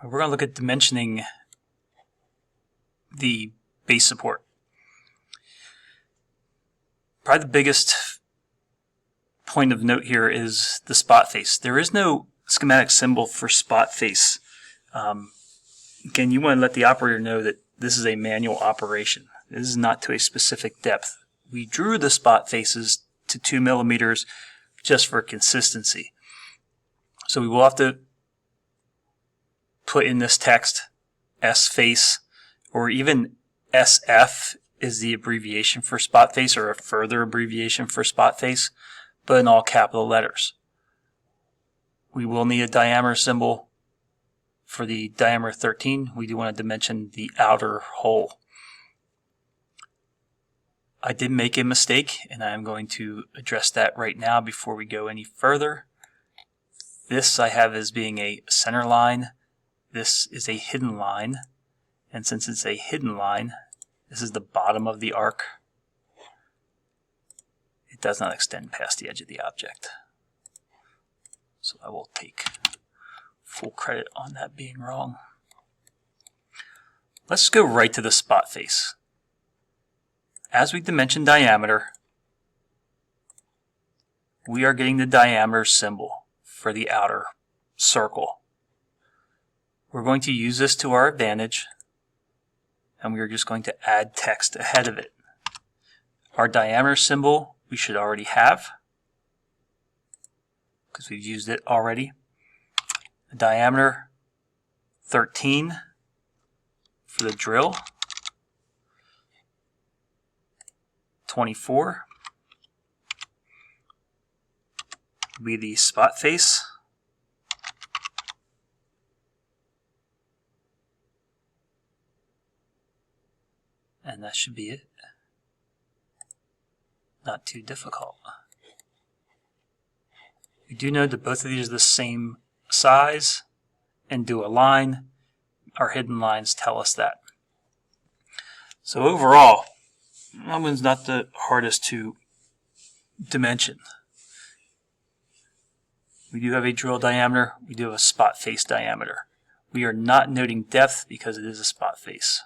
We're going to look at dimensioning the base support. Probably the biggest point of note here is the spot face. There is no schematic symbol for spot face. Again, you want to let the operator know that this is a manual operation. This is not to a specific depth. We drew the spot faces to 2 millimeters just for consistency. So we will have to put in this text S face, or even SF is the abbreviation for spot face, or a further abbreviation for spot face, but in all capital letters. We will need a diameter symbol for the diameter 13. We do want to dimension the outer hole. I did make a mistake, and I am going to address that right now before we go any further. This I have as being a center line. This is a hidden line. And since it's a hidden line, this is the bottom of the arc. It does not extend past the edge of the object. So I will take full credit on that being wrong. Let's go right to the spot face. As we dimension diameter, we are getting the diameter symbol for the outer circle. We're going to use this to our advantage, and we are just going to add text ahead of it. Our diameter symbol we should already have, because we've used it already. The diameter 13 for the drill, 24 will be the spot face, and that should be it. Not too difficult. We do know that both of these are the same size and do a line. Our hidden lines tell us that. So overall, that one's not the hardest to dimension. We do have a drill diameter. We do have a spot face diameter. We are not noting depth because it is a spot face.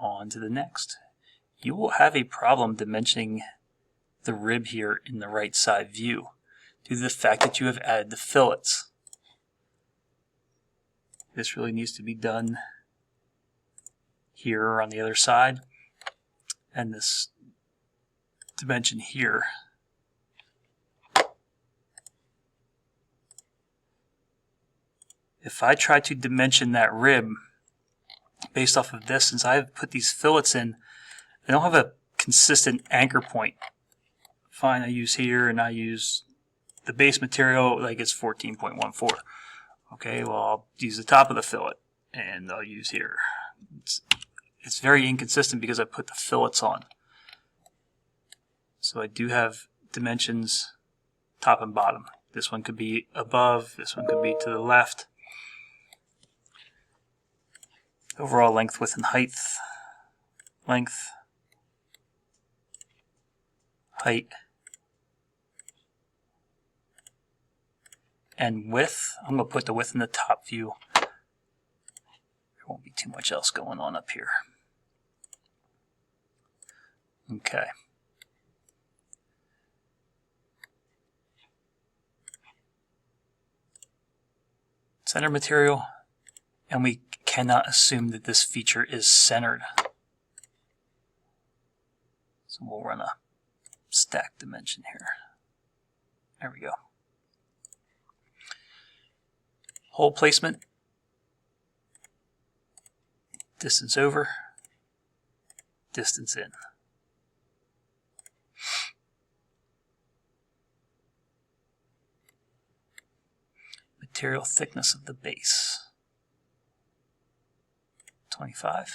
On to the next. You will have a problem dimensioning the rib here in the right side view due to the fact that you have added the fillets. This really needs to be done here or on the other side, and this dimension here. If I try to dimension that rib based off of this, since I've put these fillets in, I don't have a consistent anchor point. Fine, I use here, and I use the base material like it's 14.14. Okay, well, I'll use the top of the fillet, and I'll use here. It's very inconsistent because I put the fillets on. So I do have dimensions top and bottom. This one could be above, this one could be to the left. Overall length, width, and height. Length, height, and width. I'm going to put the width in the top view. There won't be too much else going on up here. Okay. Center material, and we cannot assume that this feature is centered. So we'll run a stack dimension here. There we go. Hole placement, distance over, distance in. Material thickness of the base, 25.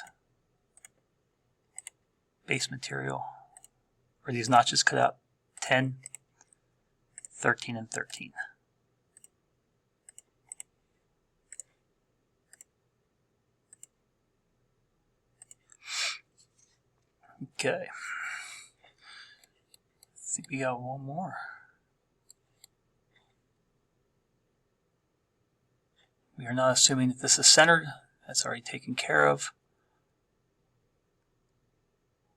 Base material, where these notches cut out, 10, 13, and 13. Okay. I think we got one more. We are not assuming that this is centered. That's already taken care of.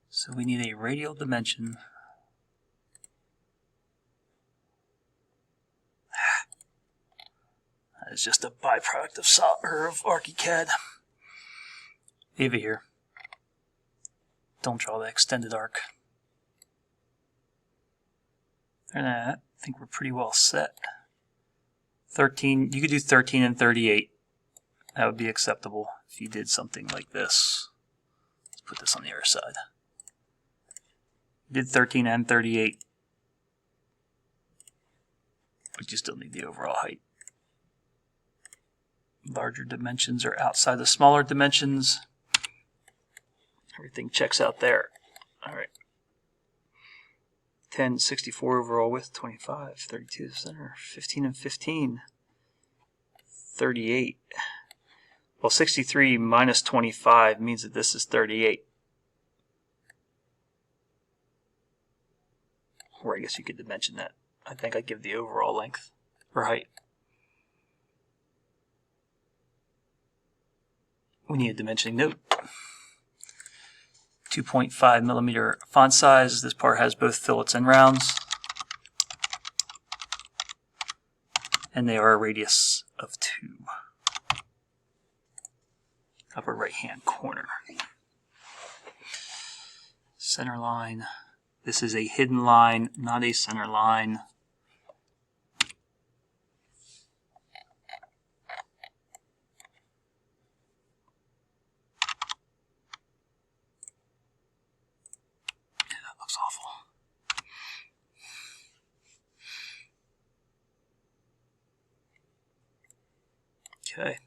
So we need a radial dimension. That is just a byproduct of ArchiCAD. Ava here. Don't draw the extended arc. And I think we're pretty well set. 13, you could do 13 and 38. That would be acceptable if you did something like this. Let's put this on the other side. You did 13 and 38. But you still need the overall height. Larger dimensions are outside the smaller dimensions. Everything checks out there. All right. 10, 64 overall width, 25, 32 the center, 15 and 15, 38. Well, 63 minus 25 means that this is 38. Or I guess you could dimension that. I think I'd give the overall length or height. We need a dimensioning note. 2.5 millimeter font size. This part has both fillets and rounds. And they are a radius of 2. Upper right hand corner. Center line. This is a hidden line, not a center line. Looks awful. Okay.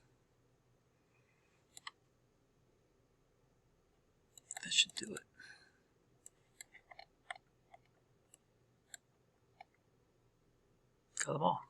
That should do it. Got them all.